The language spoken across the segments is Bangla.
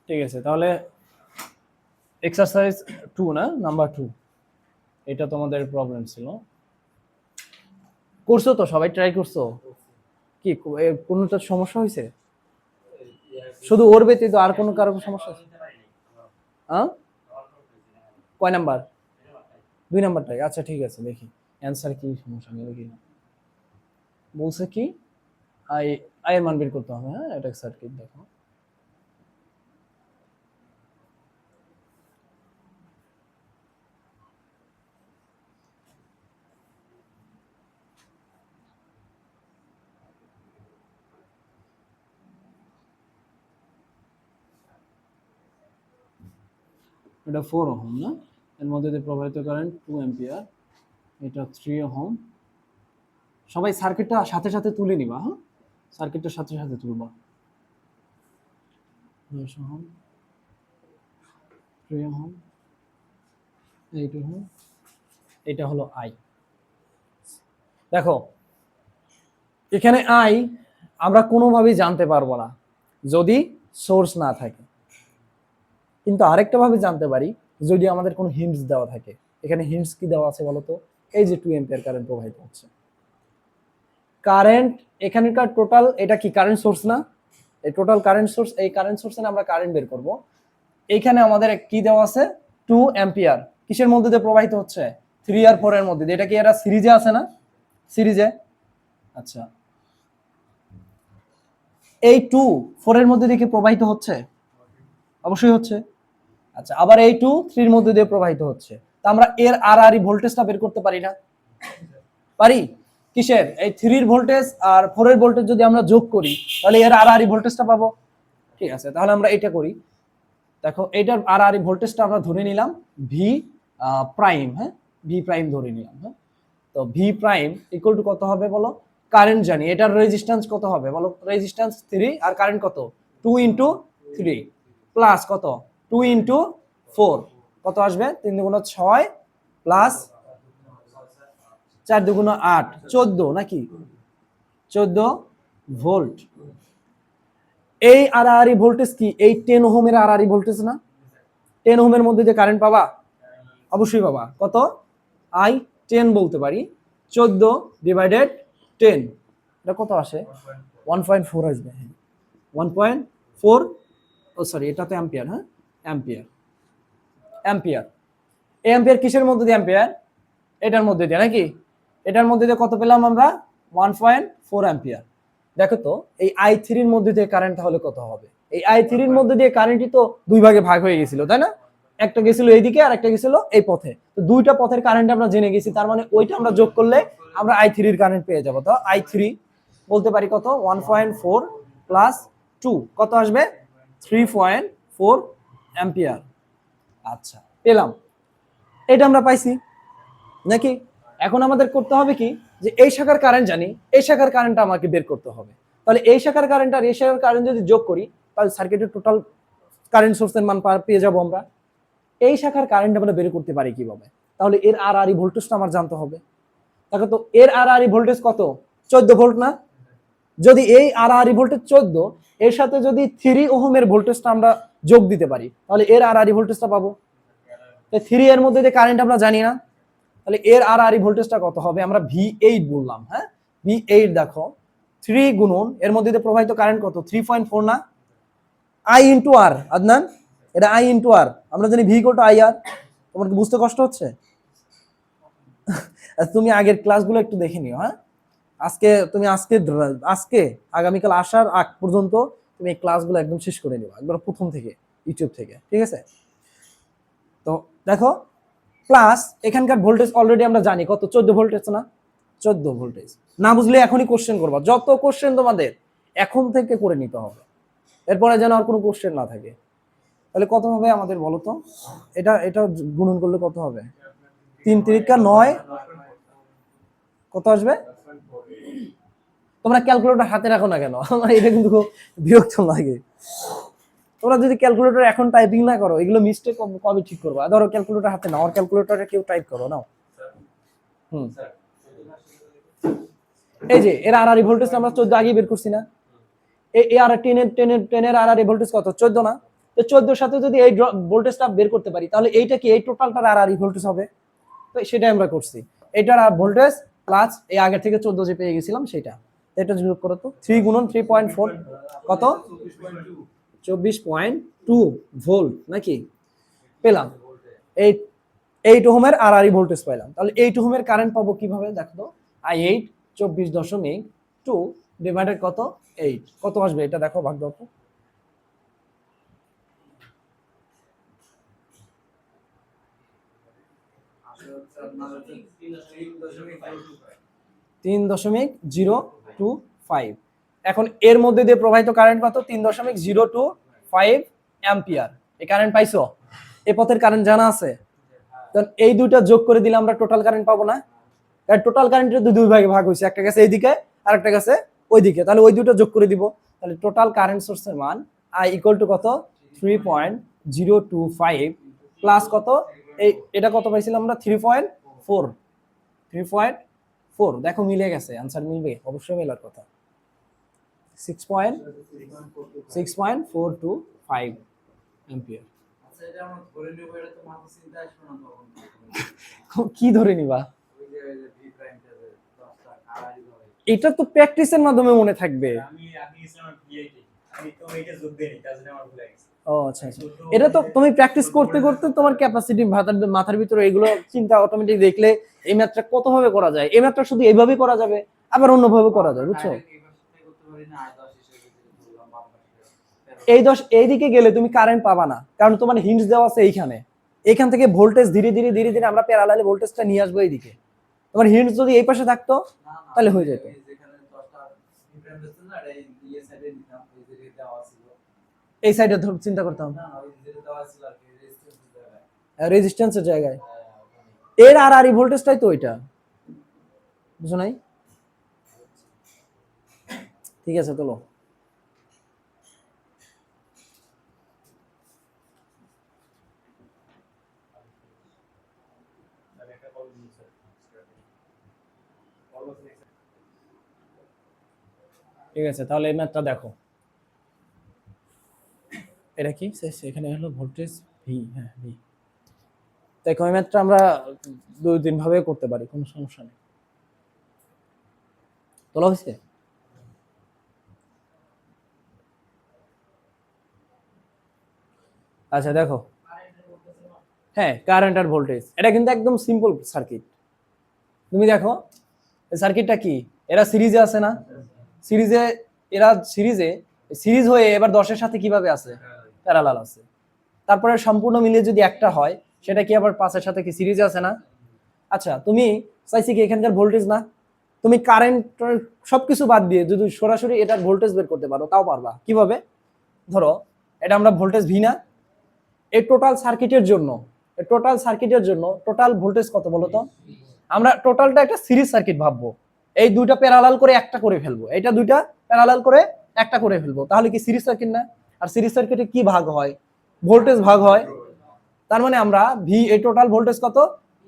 ঠিক আছে, তাহলে এক্সারসাইজ 2 না, নাম্বার 2, এটা তোমাদের প্রবলেম ছিল। করছো তো, সবাই ট্রাই করছো? কি কোনোটা সমস্যা হয়েছে? শুধু ওর ব্যতীত আর কোনো কারো সমস্যা আছে? হ্যাঁ, কয় নাম্বার? 2 নাম্বারটাই। আচ্ছা ঠিক আছে, দেখি অ্যান্সার কি সমস্যা নেই কি না। বলছে কি আই আই এর মান বের করতে হবে। হ্যাঁ, এটা সার্কিট দেখো। এটা 4 ওহম না, এর মধ্যে দিয়ে প্রবাহিত কারেন্ট 2 অ্যাম্পিয়ার। এটা 3 ওহম। সবাই সার্কিটটা সাথে সাথে তুলে নিবা। হ্যাঁ, সার্কিটটা সাথে সাথে তুলবা। 10 ওহম, 3 ওহম, 8 ওহম। এটা হলো আই। দেখো এখানে আই আমরা কোনোভাবেই জানতে পারবো না যদি সোর্স না থাকে, কিন্তু আরেকটা ভাবে জানতে পারি যদি আমাদের কোনো হিন্টস দেওয়া থাকে। এখানে হিন্টস কি দেওয়া আছে বলতো? এই যে 2 অ্যাম্পিয়ার কারেন্ট প্রবাহিত হচ্ছে। কারেন্ট এখানকার টোটাল, এটা কি কারেন্ট সোর্স না? এই টোটাল কারেন্ট সোর্স, এই কারেন্ট সোর্সে আমরা কারেন্ট বের করব। এইখানে আমাদের কি দেওয়া আছে? 2 অ্যাম্পিয়ার। কিসের মধ্যে দিয়ে প্রবাহিত হচ্ছে? 3 আর 4 এর মধ্যে দিয়ে। এটা কি এরা সিরিজে আছে না? সিরিজে। আচ্ছা, এই 2 4 এর মধ্যে দিয়ে কি প্রবাহিত হচ্ছে? অবশ্যই হচ্ছে। আচ্ছা, আবার এই 2 3 এর মধ্যে দিয়ে প্রবাহিত হচ্ছে। তা আমরা এর আর আর ভোল্টেজটা বের করতে পারি না? পারি। কিসের? এই 3 এর ভোল্টেজ আর 4 এর ভোল্টেজ যদি আমরা যোগ করি তাহলে এর আর আর ভোল্টেজটা পাবো। ঠিক আছে, তাহলে আমরা এটা করি। দেখো এটার আর আর ভোল্টেজটা আমরা ধরে নিলাম ভি প্রাইম। হ্যাঁ, ভি প্রাইম ধরে নিলাম। হ্যাঁ, তো ভি প্রাইম ইকুয়াল টু কত হবে বলো? কারেন্ট জানি, এটার রেজিস্ট্যান্স কত হবে বলো? রেজিস্ট্যান্স 3 আর কারেন্ট কত? 2 ইনটু 3 প্লাস কত? 2 ইনটু 4 কত আসবে? 3 দুগুণ 6 প্লাস 4 দুগুণ 8, 14 নাকি? 14 ভোল্ট। এই আড়াআড়ি ভোল্টেজ কি এই 10 ওহমের আড়াআড়ি ভোল্টেজ না? 10 ওহমের মধ্যে যে কারেন্ট পাবা, অবশ্যই পাবা। কত? আই 10 বলতে পারি। 14 ডিভাইডেড 10, এটা কত আসে? 1.4 আসবে। 1.4, ও সরি, এটা তো অ্যাম্পিয়ার। হ্যাঁ, অ্যাম্পিয়ার। অ্যাম্পিয়ার। এই অ্যাম্পিয়ার কিসের মধ্যে দিয়ে? অ্যাম্পিয়ার এটার মধ্যে দিয়ে নাকি? এটার মধ্যে দিয়ে কত পেলাম আমরা? 1.4 অ্যাম্পিয়ার। দেখো তো এই i3 এর মধ্যে দিয়ে কারেন্ট তাহলে কত হবে? এই i3 এর মধ্যে দিয়ে কারেন্টই তো দুই ভাগে ভাগ হয়ে গেছিল, তাই না? একটা গেছিল এইদিকে আর একটা গেছিল এই পথে। তো দুইটা পথের কারেন্ট আমরা জেনে গেছি, তার মানে ওইটা আমরা যোগ করলে আমরা i3 এর কারেন্ট পেয়ে যাব। তো i3 বলতে পারি কত? 1.4 প্লাস 2 কত আসবে? 3.4 অ্যাম্পিয়ার। আচ্ছা, পেলাম। এটা আমরা পাইছি নাকি? এখন আমাদের করতে হবে কি, যে এই শাখার কারেন্ট জানি, এই শাখার কারেন্টটা আমাকে বের করতে হবে। তাহলে এই শাখার কারেন্ট আর এই শাখার কারেন্ট যদি যোগ করি তাহলে সার্কিটের টোটাল কারেন্ট সোর্সের মান পেয়ে যাব আমরা। এই শাখার কারেন্ট আমরা বের করতে পারি কিভাবে? তাহলে এর আর আর ভোল্টেজটা আমার জানতে হবে। দেখো তো এর আর আর ভোল্টেজ কত? 14 ভোল্ট না? যদি এই আর আর ভোল্টেজ 14, এর সাথে যদি 3 ওহমের ভোল্টেজটা আমরা যোগ দিতে পারি তাহলে এর আর আর ভোল্টেজটা পাবো। 3 এর মধ্যে যে কারেন্ট আমরা জানি না, তাহলে এর আর আর ভোল্টেজটা কত হবে? আমরা V8 বললাম। হ্যাঁ, V8 দেখো 3 গুণন এর মধ্যে দিয়ে প্রবাহিত কারেন্ট কত? 3.4 না? I ইনটু আর। আদনান, এটা I ইনটু আর। আমরা জানি V ইকুয়াল টু IR। তোমার কি বুঝতে কষ্ট হচ্ছে? তুমি আগের ক্লাসগুলো একটু দেখে নিও। হ্যাঁ, আজকে আগামীকাল আসার আগ পর্যন্ত তুমি এই ক্লাসগুলো একদম শেষ করে নিও, একবার প্রথম থেকে ইউটিউব থেকে। ঠিক আছে? তো দেখো প্লাস এখানকার ভোল্টেজ অলরেডি আমরা জানি কত? 14 ভোল্টেজ না? 14 ভোল্টেজ। না বুঝলে এখনই কোশ্চেন করবা, যত কোশ্চেন তোমাদের এখন থেকে করে নিতে হবে, এরপরে যেন আর কোনো কোশ্চেন না থাকে। তাহলে কত হবে আমাদের বলো তো? এটা এটা গুণন করলে কত হবে? 3 3 9, কত আসবে? তোমরা ক্যালকুলেটর হাতে রাখো না কেন? আমার এটা কিন্তু খুব বিরক্ত লাগে। তোমরা যদি ক্যালকুলেটর এখন টাইপিং না করো, এগুলো মিস্টেক কবে ঠিক করবা? ধরো ক্যালকুলেটর হাতে নাও, আর ক্যালকুলেটরে কেউ টাইপ করো নাও। হুম, এই যে এর আর আর ভোল্টেজ আমরা 14 আগে বের করছি না? এই আর 10 এর আর আর ভোল্টেজ কত? 14 না? তো 14 সাথে যদি এই ভোল্টেজটা বের করতে পারি তাহলে এইটা কি এই টোটালটার আর ভোল্টেজ হবে। তো সেটাই আমরা করছি, এটার ভোল্টেজ প্লাস এই আগের থেকে 14 যে পেয়ে গেছিলাম সেটা। এটা যোগ করো তো 3 গুণন 3.4 কত 24.2 ভোল্ট নাকি পেলাম। এই 8 ওহমের আর ভোল্টেজ পেলাম। তাহলে 8 ওহমের কারেন্ট পাবো কিভাবে দেখো তো, i8 24.2 ডিভাইডেড কত 8 কত আসবে এটা দেখো ভাগ দাও তো। 3.025। এখন এর মধ্যে দিয়ে প্রবাহিত কারেন্ট কত 3.025 অ্যাম্পিয়ার। এই কারেন্ট পাইছো, এই পথের কারেন্ট জানা আছে। তখন এই দুইটা যোগ করে দিলে আমরা টোটাল কারেন্ট পাবো না, কারণ টোটাল কারেন্টের দুই ভাগে ভাগ হয়েছে, একটা গেছে এইদিকে আর একটা গেছে ওইদিকে, তাহলে ওই দুটো যোগ করে দিব। তাহলে টোটাল কারেন্ট সোর্সের মান I ইকুয়াল টু কত 3.025 প্লাস কত এই এটা কত পাইছিলাম আমরা 3.4 দেখো মিলে গেছে, आंसर মিলবে অবশ্যই মেলার কথা 6.425 অ্যাম্পিয়ার। আচ্ছা এটা আমরা ধরে নিব, এটা তো মাথা চিন্তা আসবে না তখন কি ধরে নিবা, ওই যে ভি প্রাইমটা 10টা আড়াই হবে, এটা তো প্র্যাকটিসের মাধ্যমে মনে থাকবে। আমি ইসলাম ভিআইটি আমি তো এটা যোগ দেই নি, তাহলে আমার ভুল গেছে। ও আচ্ছা আচ্ছা, এটা তো তুমি প্র্যাকটিস করতে করতে তোমার ক্যাপাসিটি মাথার ভিতরে এগুলো চিন্তা অটোমেটিক দেখলে এই ম্যাথটা কত ভাবে করা যায়, এই ম্যাথটা শুধু এইভাবেই করা যাবে আবার অন্যভাবে করা যায়, বুঝছো। এই 10 এইদিকে গেলে তুমি কারেন্ট পাবা না, কারণ তোমার হিন্টস দেওয়া আছে এইখানে, এখান থেকে ভোল্টেজ ধীরে ধীরে ধীরে ধীরে আমরা প্যারালালে ভোল্টেজটা নিয়ে আসবো এইদিকে। তোমার হিন্টস যদি এই পাশে থাকতো তাহলে হয়ে যেত। এই সাইডে চিন্তা করতাম রেজিস্ট্যান্সের জায়গায়, এর আর ভোল্টেজটাই তো ওইটা, বুঝো নাই। ঠিক আছে চলো, ঠিক আছে তাহলে এই ম্যাথটা দেখো, এটা কি এখানে হলো ভোল্টেজ ভি, হ্যাঁ ভি। দেখো এই ম্যাথটা আমরা দুই তিন ভাবে করতে পারি, কোনো সমস্যা নেই। তোলা হয়েছে, আচ্ছা দেখো, হ্যাঁ কারেন্ট আর ভোল্টেজ এটা কিন্তু একদম সিম্পল সার্কিট। তুমি দেখো এই সার্কিটটা কি, এরা সিরিজে আছে না, সিরিজে এরা সিরিজ হয়ে এবার 10-এর সাথে কিভাবে আছে প্যারালাল আছে, তারপরে সম্পূর্ণ মিলিয়ে যদি একটা হয় সেটা কি আবার 5-এর সাথে কি সিরিজে আছে না। আচ্ছা তুমি চাইছি কি এখানকার ভোল্টেজ না, তুমি কারেন্ট সবকিছু বাদ দিয়ে যদি সরাসরি এটার ভোল্টেজ বের করতে পারো তাও পারবা। কিভাবে, ধরো এটা আমরা ভোল্টেজ ভি না, এই টোটাল সার্কিটের জন্য টোটাল ভোল্টেজ কত বলো তো, আমরা টোটালটা একটা সিরিজ সার্কিট ভাববো, এই দুইটা প্যারালাল করে একটা করে ফেলবো, এটা দুইটা প্যারালাল করে একটা করে ফেলবো, তাহলে কি সিরিজ সার্কিট না। আর সিরিজ সার্কিটে কি ভাগ হয়, ভোল্টেজ ভাগ হয়। তার মানে আমরা ভি এই টোটাল ভোল্টেজ কত,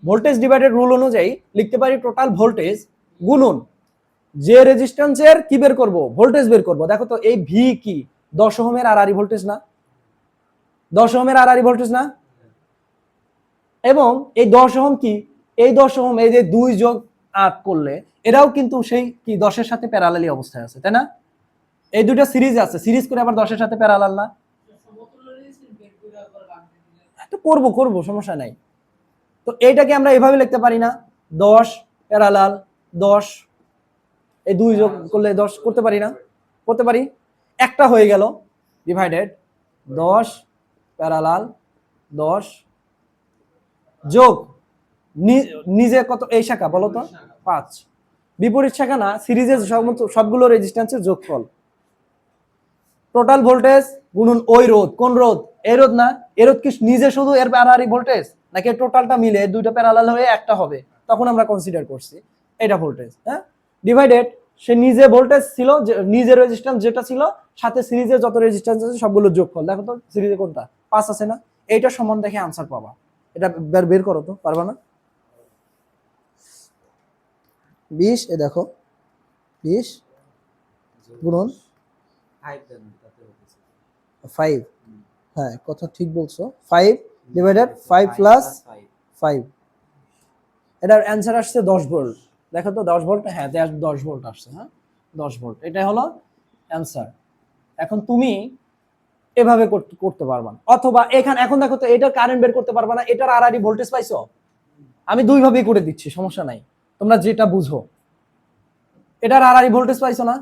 ভোল্টেজ ডিভাইডেড রুল অনুযায়ী লিখতে পারি টোটাল ভোল্টেজ গুণন যে রেজিস্ট্যান্সের কি বের করব ভোল্টেজ বের করব। দেখো তো এই ভি কি 10 ওহমের আর ভোল্টেজ না, 10 ওহমের আর ভোল্টেজ না, এবং এই 10 ওহম কি, এই 10 ওহম এই যে 2 যোগ 8 করলে এরাও কিন্তু সেই কি 10-এর সাথে প্যারালালি অবস্থায় আছে, তাই না। এই দুটো সিরিজ আছে, সিরিজ করে আবার 10-এর সাথে প্যারালাল না, তো করব সমস্যা নাই। তো এইটাকে আমরা এভাবে লিখতে পারি না 10 প্যারালাল 10, এই 2 যোগ করলে 10 করতে পারি না, করতে পারি, একটা হয়ে গেল ডিভাইডেড 10 প্যারালাল 10 যোগ নিজে কত এই শাখা বলো তো 5, বিপরীত শাখা না, সিরিজের সবগুলো রেজিস্ট্যান্সের যোগফল। টোটাল ভোল্টেজ গুণন ওই রোধ, কোন রোধ, এই রোধ না, এই রোধ কি নিজে শুধু এর প্যারালালি ভোল্টেজ নাকি টোটালটা মিলে দুইটা প্যারালাল হয়ে একটা হবে, তখন আমরা কনসিডার করছি এটা ভোল্টেজ, হ্যাঁ ডিভাইডেড সে নিজে ভোল্টেজ ছিল, নিজের রেজিস্ট্যান্স যেটা ছিল সাথে সিরিজের যত রেজিস্ট্যান্স আছে সবগুলো যোগফল। দেখো তো সিরিজে কোনটা 5 আছে না, এইটা সমান দেখে আনসার পাবা। এটা বের করো তো, পারবা না 20, এ দেখো 20 গুণন 5, হ্যাঁ, কথা ঠিক বলছো। 5 ডিভাইডেড 5 প্লাস 5, এটার অ্যান্সার আসছে 10 ভোল্ট। দেখো তো 10 ভোল্ট, হ্যাঁ 10 ভোল্ট আসছে। হ্যাঁ 10 ভোল্ট, এটাই হলো অ্যান্সার। এখন তুমি এভাবে করতে পারবা না, অথবা এখানে এখন দেখো তো এটা কারেন্ট বের করতে পারবা না, এটার আরআরই ভোল্টেজ পাইছো। আমি দুই ভাবেই করে দিচ্ছি, সমস্যা নাই, তোমরা যেটা বুঝো। এটার আরআরই ভোল্টেজ পাইছো না,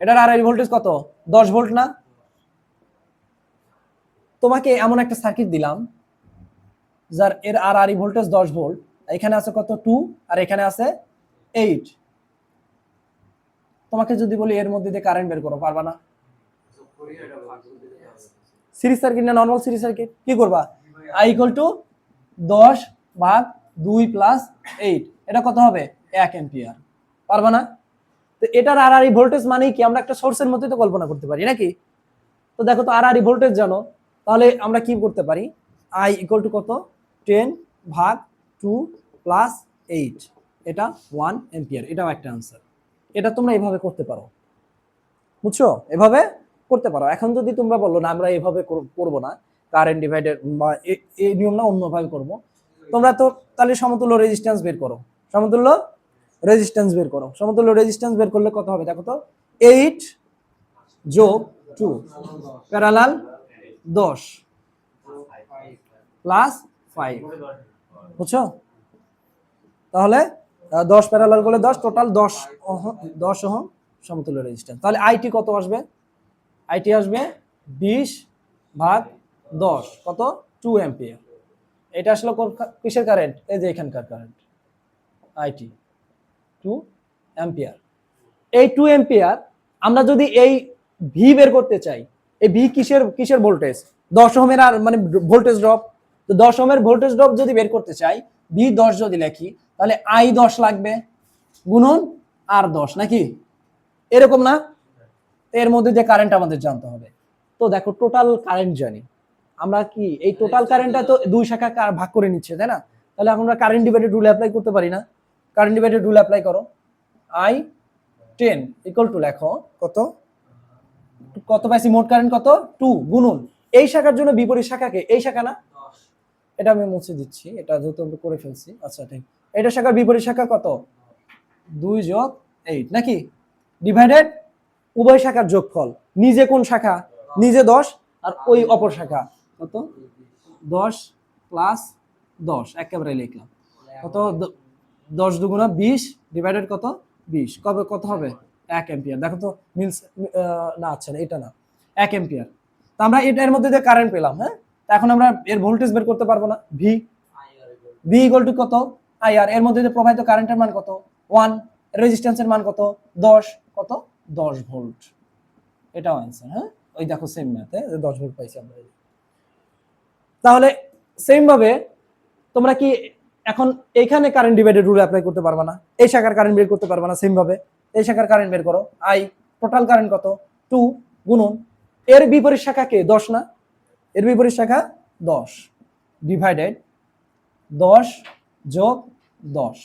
এটার আরআরই ভোল্টেজ কত, 10 ভোল্ট না। তোমাকে এমন একটা সার্কিট দিলাম যার এর আরআরই ভোল্টেজ 10 ভোল্ট, এখানে আছে কত 2 আর এখানে আছে 8। তোমাকে যদি বলি এর মধ্যে দিয়ে কারেন্ট বের করো, পারবা না। সিরিজ সার্কিট না নরমাল সিরিজ সার্কিট, কি করবা, I ইকুয়াল টু 10 ভাগ 2 প্লাস 8, এটা কত হবে 1 অ্যাম্পিয়ার, পারবা না। তো এটার আরআরই ভোল্টেজ মানে কি, আমরা একটা সোর্সের মধ্যে তো কল্পনা করতে পারি নাকি। তো দেখো তো আরআরই ভোল্টেজ জানো, তাহলে আমরা কি করতে পারি, I ইকুয়াল টু কত 10 ভাগ 2 প্লাস 8, এটা 1 অ্যাম্পিয়ার, এটাও একটা আনসার। এটা তোমরা এভাবে করতে পারো, বুঝছো, এভাবে করতে পারো। এখন যদি তোমরা বলো না আমরা এভাবে করব না, কারেন্ট ডিভাইডার বা এই নিয়ম না অন্যভাবে করব, তোমরা তো তাহলে সমতুল্য রেজিস্ট্যান্স বের করো, সমতুল্য রেজিস্ট্যান্স বের করো। সমতুল্য রেজিস্ট্যান্স বের করলে কত হবে দেখো তো, 8 যোগ 2 প্যারালাল 10 প্লাস 5, বুঝছো। তাহলে 10 প্যারালাল করলে 10, টোটাল 10 ওহম সমতুল্য রেজিস্ট্যান্স। তাহলে আইটি কত আসবে, আইটি আসবে 20 ভাগ 10, কত 2 অ্যাম্পিয়ার। এটা আসলে কিসের কারেন্ট, এই যে এখানকার কারেন্ট, আইটি 2 অ্যাম্পিয়ার। এই 2 অ্যাম্পিয়ার আমরা যদি এই ভি বের করতে চাই, এই ভি কিসের কিসের ভোল্টেজ, 10 ওহমের আর মানে ভোল্টেজ ড্রপ। তো 10 ওহমের ভোল্টেজ ড্রপ যদি বের করতে চাই, ভি 10 যদি লিখি, তাহলে আই 10 লাগবে গুণন আর 10 নাকি, এরকম না। এর মধ্যে যে কারেন্ট আমাদের জানতে হবে। তো দেখো টোটাল কারেন্ট জানি আমরা, কি এই টোটাল কারেন্টটা তো দুই শাখা ভাগ করে নিচ্ছে, তাই না। তাহলে আমরা কারেন্ট ডিভাইডেড রুল অ্যাপ্লাই করতে পারি না। কারেন্ট ডিভাইডেড রুল অ্যাপ্লাই করো, I 10 ইকুয়াল টু লেখো কত, কত পাইছি মোট কারেন্ট কত 2 গুণন এই শাখার জন্য বিপরীত শাখাকে, এই শাখা না, এটা আমি মুছে দিচ্ছি, এটা যেহেতু আমরা করে ফেলছি। আচ্ছা ঠিক, এটা শাখার বিপরীত শাখা কত 2 যোগ 8 নাকি, ডিভাইডেড উভয় শাখার যোগফল, নিজে কোন শাখা, নিজে 10 আর ওই অপর শাখা কত 10 প্লাস 10, একেবারে লিখলাম কত 10 দুগুণা 20 ডিভাইডেড কত 20, কবে কত হবে 1 অ্যাম্পিয়ার। দেখো তো মিলস না, আচ্ছা না এটা না, 1 অ্যাম্পিয়ার। তো আমরা এর মধ্যে দিয়ে কারেন্ট পেলাম। হ্যাঁ, তো এখন আমরা এর ভোল্টেজ বের করতে পারবো না, ভি, ভি ইকুয়াল টু কত আইআর, এর মধ্যে দিয়ে প্রবাহিত কারেন্টের মান কত 1, রেজিস্ট্যান্সের মান কত 10, কত 10 ভোল্ট, এটাও आंसर। হ্যাঁ, ওই দেখো সেম ম্যাথে 10 ভোল্ট পাইছি আমরা। তাহলে সেম ভাবে তোমরা কি এখন এইখানে কারেন্ট ডিভাইডেড রুল অ্যাপ্লাই করতে পারবা না, এই শাখার কারেন্ট বের করতে পারবা না। সেম ভাবে এই শাখার কারেন্ট বের করো, আই টোটাল কারেন্ট কত 2 গুণন এর বিপরীত শাখা কে 10 না, এর বিপরীত শাখা 10 ডিভাইডেড 10 যোগ 10,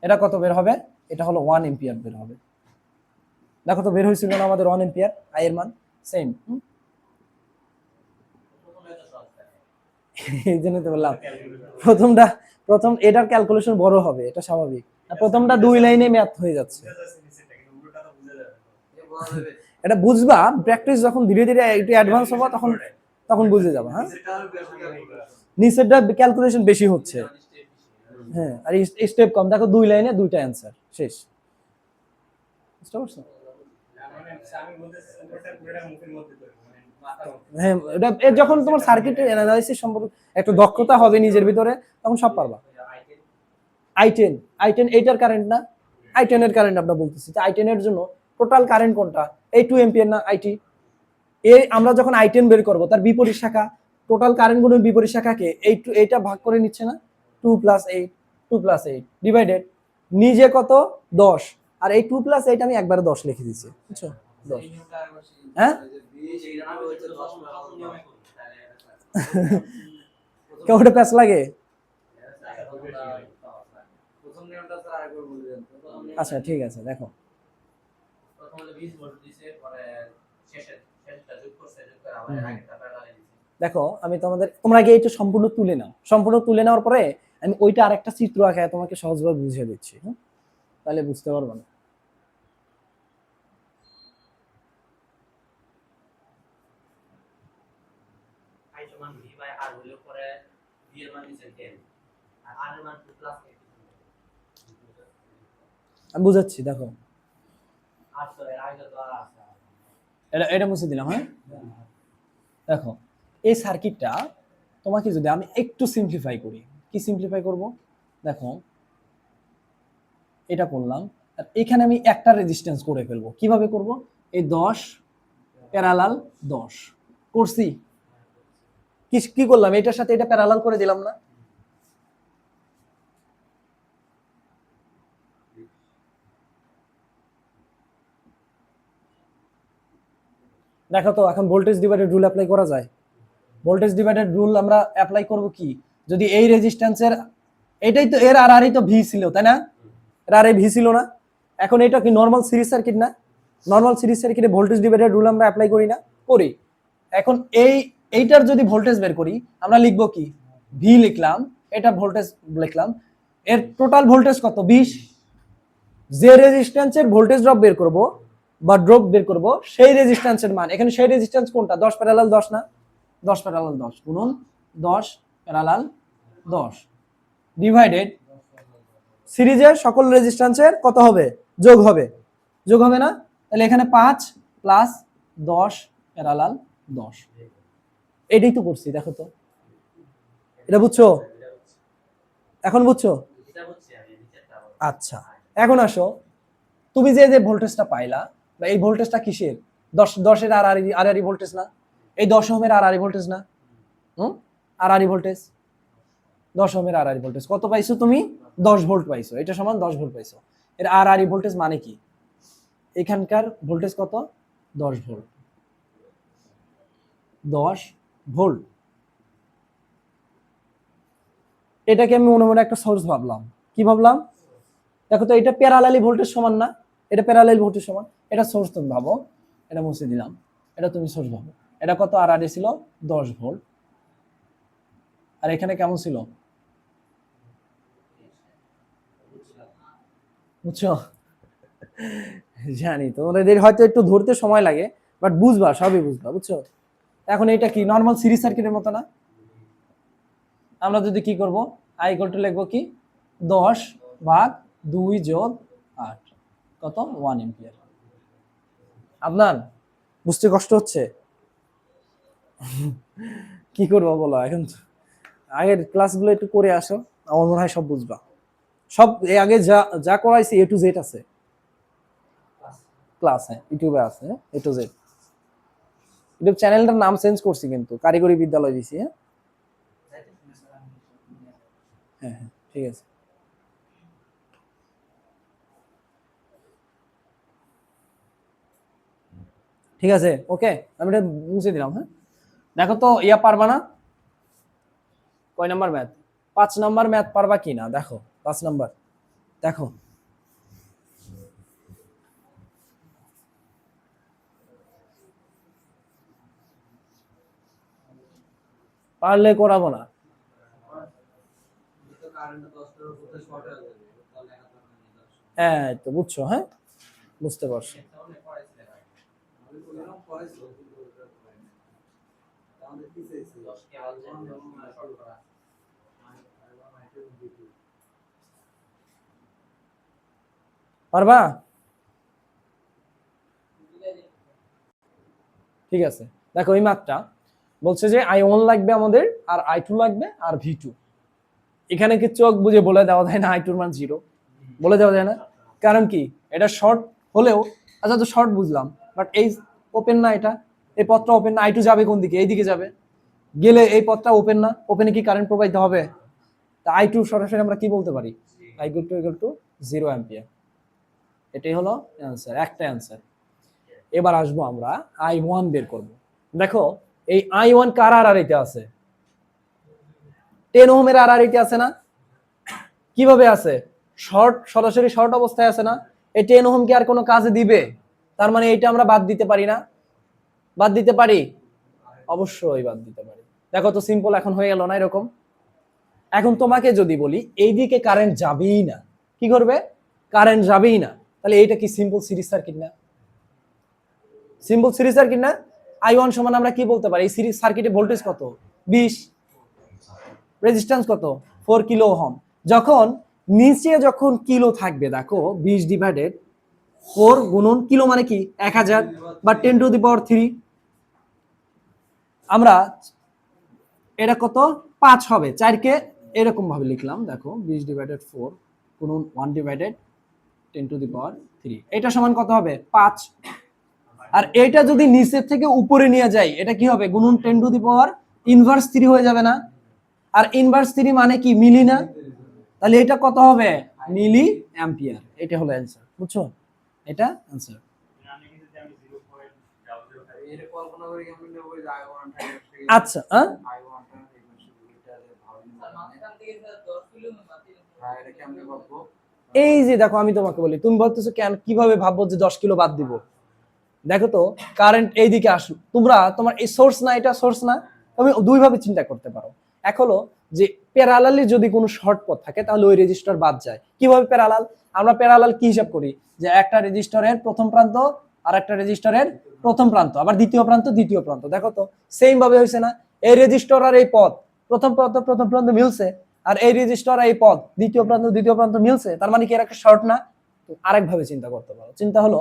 এটা কত বের হবে, এটা হলো 1 এম্পিয়ার বের হবে। দেখো তো বের হয়েছিল না আমাদের 1 এম্পিয়ার আই এর মান, সেম। এই জন্য তো বললাম প্রথম এটার ক্যালকুলেশন বড় হবে, এটা স্বাভাবিক। প্রথমটা 2 লাইনে ম্যাথ হয়ে যাচ্ছে, এটা বুঝবা প্র্যাকটিস যখন ধীরে ধীরে একটু অ্যাডভান্স হবে তখন তখন বুঝে যাবে। হ্যাঁ, নিচেরটা ক্যালকুলেশন বেশি হচ্ছে, হ্যাঁ, আর স্টেপ কম। দেখো 2 লাইনে 2টা অ্যানসার শেষ, বুঝতে পারছো। হ্যাঁ, এটা যখন তোমার সার্কিটের অ্যানালাইসিস সম্পর্কে একটা দক্ষতা হবে নিজের ভিতরে, তখন সব পারবা। I10, I10 এইটার কারেন্ট না, I10 এর কারেন্ট আমরা বলতেছি, I10 এর জন্য টোটাল কারেন্ট কোনটা, এই 2 এম্পিয়ার না আইটি। এই আমরা যখন I10 বের করব তার বিপরীত শাখা, টোটাল কারেন্ট গুলোর বিপরীত শাখাকে এইটা ভাগ করে নিচ্ছে না, 2 প্লাস 8, 2 প্লাস 8 ডিভাইডেড নিজে কত 10, আর এই 2 প্লাস 8 আমি একবারে 10 লিখে দিয়েছি, বুঝছো 10। হ্যাঁ, কেউটা প্যাচ লাগে। আচ্ছা ঠিক আছে, দেখো দেখো আমি তোমরা আগে এটা সম্পূর্ণ তুলে নাও, সম্পূর্ণ তুলে নেওয়ার পরে আমি ওইটা আরেকটা চিত্র আঁকায় তোমাকে সহজভাবে বুঝিয়ে দিচ্ছি, তাহলে বুঝতে পারবে না। আমি বুঝাচ্ছি, দেখো এটা এটা মুছে দিলাম। হ্যাঁ দেখো এই সার্কিটটা তোমাকে যদি আমি একটু সিম্পলিফাই করি, কি সিম্পলিফাই করব, দেখো এটা করলাম আর এখানে আমি একটা রেজিস্ট্যান্স করে ফেলবো। কিভাবে করব, এই 10 প্যারালাল 10 করছি, কি কি করলাম, এটার সাথে এটা প্যারালাল করে দিলাম না। দেখো তো এখন ভোল্টেজ ডিভাইডেড রুল অ্যাপ্লাই করা যায়। ভোল্টেজ ডিভাইডেড রুল আমরা অ্যাপ্লাই করব কি, যদি এই রেজিস্ট্যান্সের এটাই তো এর আর আরই তো ভি ছিল তাই না, এর আর ভি ছিল না, এখন এটা কি নরমাল সিরিজ সার্কিট না, নরমাল সিরিজ সার্কিটে ভোল্টেজ ডিভাইডেড রুল আমরা অ্যাপ্লাই করি না, করি। এখন এইটার যদি ভোল্টেজ বের করি আমরা লিখবো কি, ভি লিখলাম, এটা ভোল্টেজ লিখলাম, এর টোটাল ভোল্টেজ কত 20, যে রেজিস্ট্যান্সের ভোল্টেজ ড্রপ বের করব বা ড্রপ বের করব সেই রেজিস্ট্যান্সের মান, এখানে সেই রেজিস্ট্যান্স কোনটা, 10 প্যারালাল 10 না, 10 প্যারালাল 10 গুণন 10 প্যারালাল 10 ডিভাইডেড সিরিজের সকল রেজিস্ট্যান্সের কত হবে, যোগ হবে, যোগ হবে না, তাহলে এখানে 5 প্লাস 10 প্যারালাল 10, এটাই তো করছি। দেখো তো এটা বুঝছো, এখন বুঝছো? আচ্ছা এখন আসো, তুমি যে যে ভোল্টেজটা পাইলা বা এই ভোল্টেজটা কিসের, 10 আর আরি ভোল্টেজ না, এই 10 ওহমের আর আরি ভোল্টেজ না, আর আরি ভোল্টেজ 10 ওহমের আর আরি ভোল্টেজ কত পাইছো তুমি, 10 ভোল্ট পাইছো, এটা সমান 10 ভোল্ট পাইছো। এর আর আরি ভোল্টেজ মানে কি, এখানকার ভোল্টেজ কত, 10 ভোল্ট, 10 ভোল্ট। এটাকে আমি মনে মনে একটা সোর্স ভাবলাম, কি ভাবলাম, দেখো তো এটা প্যারালালি ভোল্টেজ সমান না, এটা প্যারালাল ভোল্টেজ সমান, এটা সোর্স তুমি ভাবো, এটা মুছে দিলাম, এটা তুমি সোর্স ভাবো, এটা কত আর আর ছিল 10 ভোল্ট, আর এখানে কেমন ছিল, বুঝছো? জানি তোমাদের হয়তো একটু ধরতে সময় লাগে, বাট বুঝবা, সবই বুঝবা, বুঝছো? এখন এটা কি নরমাল সিরিজ সার্কিটের মতো না, আমরা যদি কি করব, আই ইকুয়াল টু লিখবো কি 10 ভাগ 2 যোগ 8 কত 1 এম্পিয়ার। আপনার বুঝতে কষ্ট হচ্ছে, কি করবো বলো, এখন আগের ক্লাসগুলো একটু করে আসো, আমার মনে হয় সব বুঝবা, সব আগে যা যা করাইছি এ টু জেড আছে ক্লাস, হ্যাঁ ইউটিউবে আছে এ টু জেড। ইউটিউব চ্যানেলটার নাম চেঞ্জ করছি কিন্তু কারিগরি বিদ্যালয় দিছি। হ্যাঁ হ্যাঁ হ্যাঁ ঠিক আছে, ঠিক আছে ওকে, আমি এটা মুছে দিলাম। হ্যাঁ দেখো তো ইয়া পারবা না, কয় নাম্বার ম্যাথ, 5 নাম্বার ম্যাথ পারবা কি না, দেখো 5 নাম্বার, দেখো পারলে করাবো না, হ্যাঁ তো বুঝছো, হ্যাঁ বুঝতে পারছো। পারবা, ঠিক আছে। দেখো এই মাত্রা বলছে যে I1 লাগবে আমাদের, আর I2 লাগবে, আর V2। এখানে কি চোখ বুঝে বলে দেওয়া যায় না I2 এর মান 0, বলে দেওয়া যায় না, কারণ কি এটা শর্ট হলেও, আচ্ছা তো শর্ট বুঝলাম, বাট এই ওপেন না, এটা এই পথটা ওপেন না, I2 যাবে কোন দিকে, এই দিকে যাবে, গেলে এই পথটা ওপেন না, ওপেনে কি কারেন্ট প্রবাহিত হবে, তা I2 সরাসরি আমরা কি বলতে পারি, I2 0 অ্যাম্পিয়ার। এটাই হলো অ্যান্সার, একটা অ্যান্সার। এবার আসবো আমরা I1 বের করব। দেখো এই I1 কার আড়াআড়িতে আছে, 10 ওহমের আড়াআড়িতে আছে না, কিভাবে আছে, শর্ট, সরাসরি শর্ট অবস্থায় আছে না, এই 10 ওহম কি আর কোনো কাজে দিবে, তার মানে এটা আমরা বাদ দিতে পারি না, বাদ দিতে পারি, অবশ্যই বাদ দিতে পারি। দেখো তো সিম্পল এখন হয়ে গেল না এরকম। এখন তোমাকে যদি বলি এইদিকে কারেন্ট যাবেই না, কি করবে? কারেন্ট যাবেই না, তাহলে এইটা কি সিম্পল সিরিজ সার্কিট না? সিম্পল সিরিজ সার্কিট না? I1 সমান আমরা কি বলতে পারি? এই সিরিজ সার্কিটে ভোল্টেজ কত? 20, রেজিস্ট্যান্স কত? 4 কিলো ওহম। যখন নিচে যখন কিলো থাকবে, দেখো 20 ডিভাইডেড 4 গুণন কিলো মানে কি 1000 বা 10⁻³ আমরা এটা কত 5 হবে, 4 কে এরকম ভাবে লিখলাম, দেখো 20 ডিভাইডেড 4 গুণন 1 ডিভাইডেড 10⁻³ এটা সমান কত হবে? 5। আর এটা যদি নিচের থেকে উপরে নিয়ে যাই, এটা কি হবে? গুণন 10⁻³ হয়ে যাবে না? আর ইনভার্স 3 মানে কি মিলি না? তাহলে এটা কত হবে? Milliampere. এটা হলো অ্যান্সার, বুঝছো? এটা অ্যান্সার। আচ্ছা, এই যে দেখো আমি তোমাকে বলি, তুমি বলতেছো কেন, কিভাবে ভাববো যে 10 কিলো বাদ দিব? দেখো তো কারেন্ট এইদিকে আসলো, তোমার এই সোর্স না, এটা সোর্স না, তুমি দুই ভাবে চিন্তা করতে পারো। এক হলো যে প্যারালালি যদি কোনো শর্ট পথ থাকে তাহলে ওই রেজিস্টার বাদ যায়। কিভাবে প্যারালাল? আমরা প্যারালাল কি হিসাব করি? যে একটা রেজিস্টরের প্রথম প্রান্ত আর একটা রেজিস্টরের প্রথম প্রান্ত, আবার দ্বিতীয় প্রান্ত দ্বিতীয় প্রান্ত। দেখো তো সেম ভাবে হয়েছে না? এই রেজিস্টর আর এই পথ প্রথম প্রান্ত মিলছে, আর এই রেজিস্টর আর এই পথ দ্বিতীয় প্রান্ত মিলছে, তার মানে কি এর একটা শর্ট না? আরেক ভাবে চিন্তা করতে পারো। চিন্তা হলো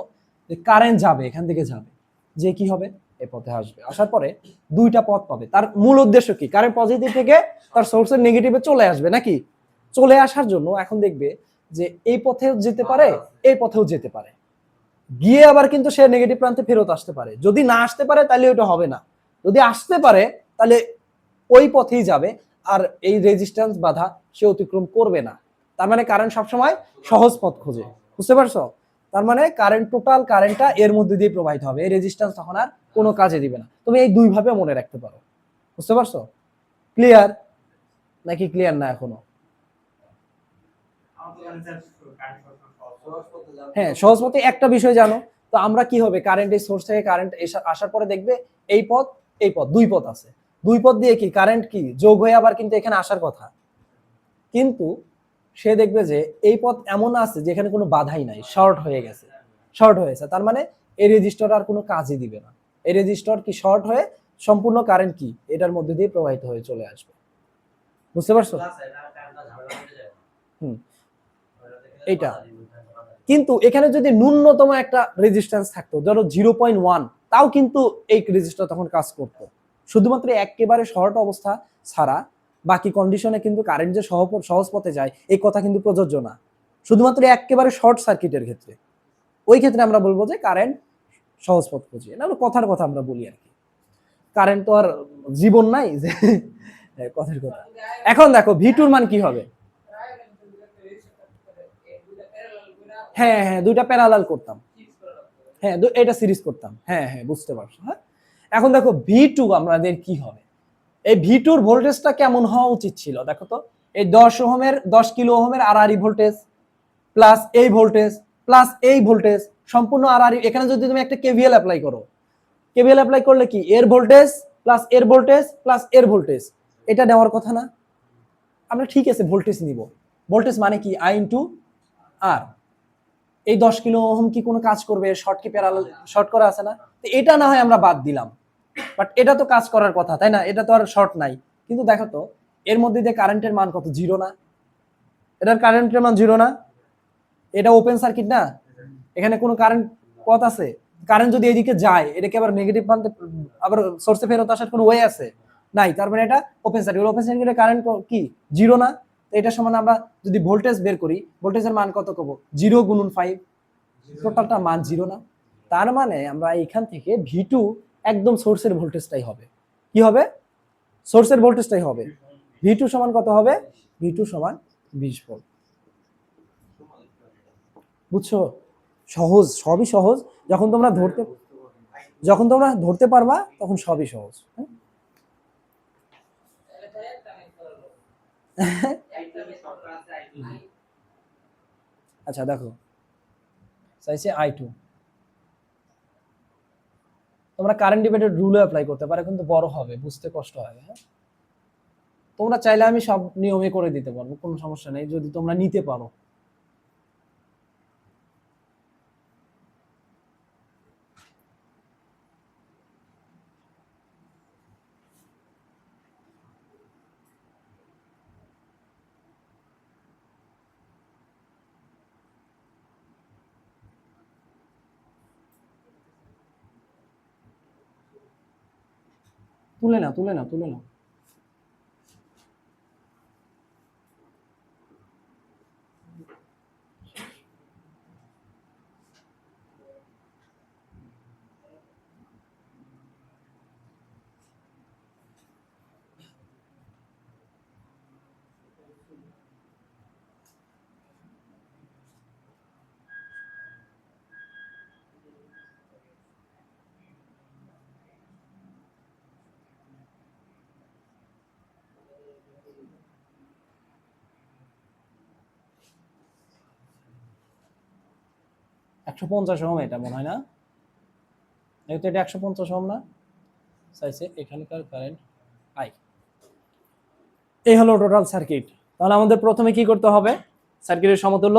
যে কারেন্ট যাবে, এখান থেকে যাবে, যে কি হবে? এই পথে আসবে, আসার পরে দুইটা পথ পাবে। তার মূল উদ্দেশ্য কি? কারেন্ট পজিটিভ থেকে তার সোর্সের নেগেটিভে চলে আসবে নাকি? চলে আসার জন্য এখন দেখবে যে এই পথেও যেতে পারে, এই পথেও যেতে পারে, গিয়ে আবার কিন্তু সে নেগেটিভ প্রান্তে ফেরত আসতে পারে। যদি না আসতে পারে তাহলে ওটা হবে না, যদি আসতে পারে তাহলে ওই পথেই যাবে, আর এই রেজিস্ট্যান্স বাধা সে অতিক্রম করবে না। তার মানে কারেন্ট সবসময় সহজ পথ খোঁজে, বুঝতে পারছো? তার মানে কারেন্ট, টোটাল কারেন্টটা এর মধ্যে দিয়ে প্রবাহিত হবে, এই রেজিস্ট্যান্স তখন আর কোনো কাজে দিবে না। তুমি এই দুই ভাবে মনে রাখতে পারো, বুঝতে পারছো? ক্লিয়ার নাকি ক্লিয়ার না এখনো? হ্যাঁ, সহজ পথে একটা বিষয় জানো তো, আমরা কি হবে, কারেন্ট এই সোর্স থেকে কারেন্ট আসার পরে দেখবে এই পথ এই পথ, দুই পথ আছে, দুই পথ দিয়ে কি কারেন্ট কি যোগ হয়ে আবার কিন্তু এখানে আসার কথা, কিন্তু সে দেখবে যে এই পথ এমন আছে যেখানে কোনো বাধাই নাই, শর্ট হয়ে গেছে, শর্ট হয়েছে। তার মানে এই রেজিস্টর আর কোনো কাজই দিবে না, এই রেজিস্টর কি শর্ট হয়ে সম্পূর্ণ কারেন্ট কি এটার মধ্যে দিয়ে প্রবাহিত হয়ে চলে আসবে, বুঝতে পারছো? হুম, এইটা কিন্তু এখানে যদি ন্যূনতম একটা রেজিস্ট্যান্স থাকতো, ধরো 0.1, তাও কিন্তু এই রেজিস্টার তখন কাজ করতো। শুধুমাত্র একেবারে শর্ট অবস্থা ছাড়া বাকি কন্ডিশনে কিন্তু কারেন্ট যে সহজ পথে যায় এই কথা কিন্তু প্রযোজ্য না। শুধুমাত্র একেবারে শর্ট সার্কিটের ক্ষেত্রে, ওই ক্ষেত্রে আমরা বলবো যে কারেন্ট সহজ পথ খুঁজে না, কথার কথা আমরা বলি আর কি। কারেন্ট তো আর জীবন নাই যে কথার কথা। এখন দেখো V2 মান কি হবে? হ্যাঁ হ্যাঁ, দুইটা প্যারালাল করতাম, হ্যাঁ এটা সিরিজ করতাম, হ্যাঁ হ্যাঁ বুঝতে পারছো। হ্যাঁ, এখন দেখো V2 আমাদের কি হবে? এই V2 ভোল্টেজটা কেমন হওয়া উচিত ছিল? দেখো তো, এই 10 কিলো ওহমের আরআরই ভোল্টেজ প্লাস এই ভোল্টেজ প্লাস এই ভোল্টেজ সম্পূর্ণ আরআরই। এখানে যদি তুমি একটা কেভিএল অ্যাপ্লাই করো, কেভিএল অ্যাপ্লাই করলে কি এর ভোল্টেজ প্লাস এর ভোল্টেজ প্লাস এর ভোল্টেজ, এটা নেওয়ার কথা না? আমরা ঠিক আছে ভোল্টেজ নিব, ভোল্টেজ মানে কি I ইন্টু আর। এই 10 কিলো ওহম কি কোনো কাজ করবে? শর্ট কি প্যারালাল শর্ট করা আছে না? তো এটা না হয় আমরা বাদ দিলাম, বাট এটা তো কাজ করার কথা, তাই না? এটা তো আর শর্ট নাই। কিন্তু দেখো তো এর মধ্যে দিয়ে কারেন্টের মান কত? জিরো না? এটার কারেন্টের মান জিরো না? এটা ওপেন সার্কিট না? এখানে কোনো কারেন্ট পথ আছে? কারেন্ট যদি এদিকে যায়, এটাকে আবার নেগেটিভ প্রান্তে আবার সোর্সে ফেরত আসার কোনো ওয়ে আছে? নাই। তার মানে এটা ওপেন সার্কিট, ওপেন সার্কিটের কারেন্ট কি জিরো না? তো এটা সমান আমরা যদি ভোল্টেজ বের করি, ভোল্টেজের মান কত কব? 0 গুণন 5, টোটালটা মান জিরো না? তার মানে আমরা এখান থেকে V2 একদম সোর্সের ভোল্টেজটাই হবে, কি হবে? সোর্সের ভোল্টেজটাই হবে। V2 সমান কত হবে? V2 সমান 20 ভোল্ট। বুঝছো? সহজ, সবই সহজ। যখন তোমরা ধরতে পারবা তখন সবই সহজ। আচ্ছা দেখো, চাইছে I2, তোমরা কারেন্ট ডিভাইডেড রুলও অ্যাপ্লাই করতে পারো, কিন্তু বড় হবে, বুঝতে কষ্ট হবে। হ্যাঁ, তোমরা চাইলে আমি সব নিয়মে করে দিতে পারবো, কোনো সমস্যা নেই যদি তোমরা নিতে পারো। তুলে না, তুলে না, তুলে না। একশো 50 ওহম এটা মনে হয় না, যেহেতু এটা 150 ওহম না চাইছে এখানকার কারেন্ট আই। এই হলো টোটাল সার্কিট। তাহলে আমাদের প্রথমে কি করতে হবে, সার্কিটের সমতুল্য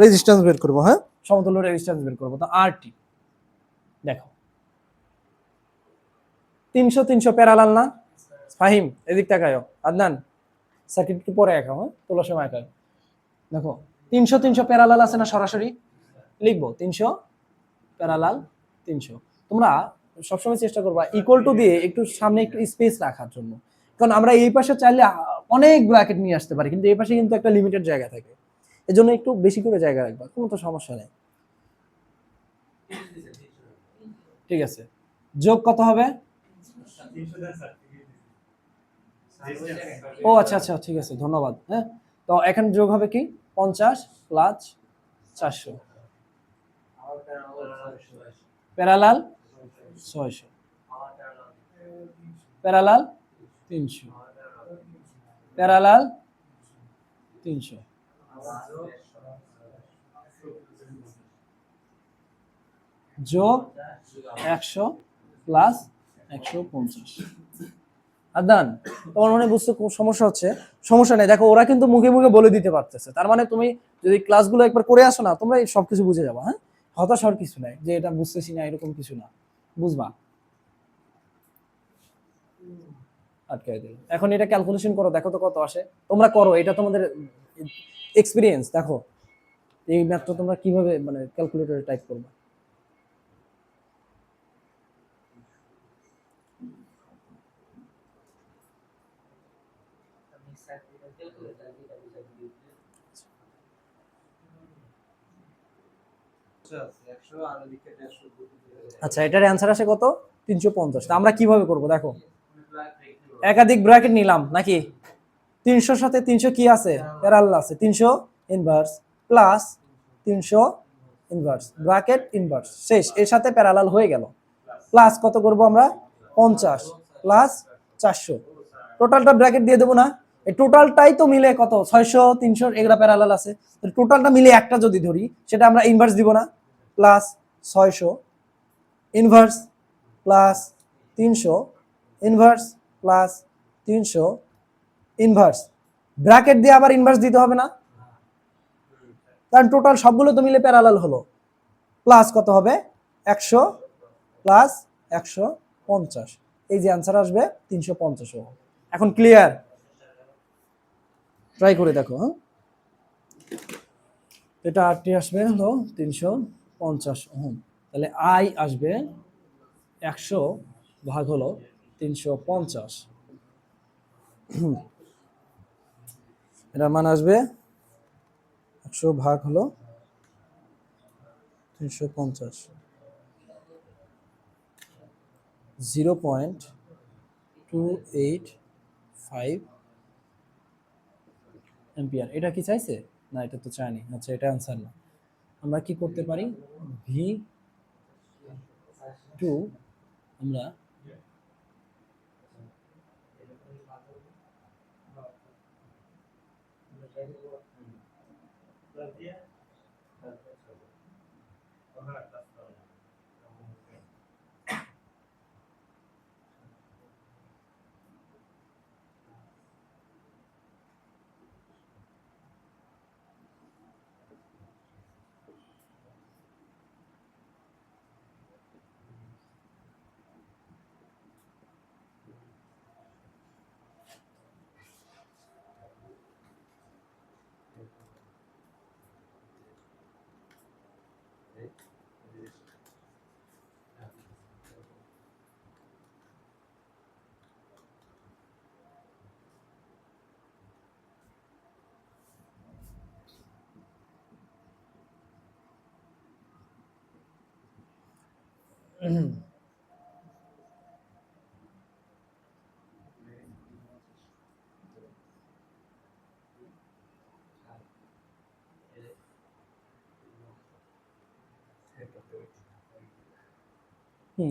রেজিস্ট্যান্স বের করব। হ্যাঁ, সমতুল্য রেজিস্ট্যান্স বের করব। তো আরটি দেখো 300 300 প্যারালাল না, ফাহিম এদিক তাকায়ও, আদনান সার্কিট একটু পরে আঁকাও, হ্যাঁ তোলার সময় আঁকাও। দেখো 300 300 প্যারালাল আছে না, সরাসরি লিখবো 300 প্যারালাল 300। তোমরা সবসময় চেষ্টা করবা ইকুয়াল টু দিয়ে একটু সামনে একটু স্পেস রাখার জন্য, কারণ আমরা এই পাশে চাইলে অনেক ব্র্যাকেট নিয়ে আসতে পারি, কিন্তু এই পাশে কিন্তু একটা লিমিটেড জায়গা থাকে, এজন্য একটু বেশি করে জায়গা রাখবা, কোনো তো সমস্যা নেই। ঠিক আছে, যোগ কত হবে? ও আচ্ছা আচ্ছা, ঠিক আছে, ধন্যবাদ। হ্যাঁ, তো এখানে যোগ হবে কি 50 প্লাস 400 প্যারালাল 600 প্যারালাল 300 প্যারালাল 300 যোগ 100 প্লাস 150। আদান, তোমার মনে বুঝতে খুব সমস্যা হচ্ছে, সমস্যা নেই, দেখো ওরা কিন্তু মুখে মুখে বলে দিতে পারতেছে, তার মানে তুমি যদি ক্লাসগুলো একবার করে আসো না, তোমরা এই সবকিছু বুঝে যাবা। হ্যাঁ, হতাশ হওয়ার কিছু নাই যে এটা বুঝতেছি না, এরকম কিছু না, বুঝবা। আটকাই দিল। এখন এটা ক্যালকুলেশন করো, দেখো তো কত আসে। তোমরা করো, এটা তোমাদের এক্সপিরিয়েন্স, দেখো এই ম্যাথটা তোমরা কিভাবে মানে ক্যালকুলেটরে টাইপ করবে। আচ্ছা, এটার অ্যান্সার আসে কত? 350। তা আমরা কিভাবে করব দেখো, একাধিক ব্র্যাকেট নিলাম নাকি, 300 সাথে 300 কি আছে, প্যারালাল আছে, 300 inverse plus 300 inverse bracket inverse শেষ, এর সাথে প্যারালাল হয়ে গেল, প্লাস কত করব আমরা 50 প্লাস 400, টোটালটা ব্র্যাকেট দিয়ে দেবো না, এই টোটালটাই তো মিলে কত 600 300 এগুলা প্যারালাল আছে, টোটালটা মিলে একটা যদি ধরি সেটা আমরা ইনভার্স দিব না, plus 600 inverse plus 300 inverse plus 300 inverse, bracket দিয়ে আবার ইনভার্স দিতে হবে না, কারণ টোটাল সবগুলো তো মিলে প্যারালাল হলো, প্লাস কত হবে 100 প্লাস 150, এই যে অ্যান্সার আসবে 350 ওহম। এখন ক্লিয়ার? ট্রাই করে দেখো। হ্যাঁ, এটা আরটি আসবে হলো 350 ওহম, তাহলে আই আসবে 100 ভাগ হলো 350, এটার মান আসবে 100 ভাগ হলো 350, 0.285 এম্পিয়ার। এটা কি চাইছে না, এটা তো চায়নি। আচ্ছা, এটা অ্যান্সার না, আমরা কি করতে পারি, ভি টু আমরা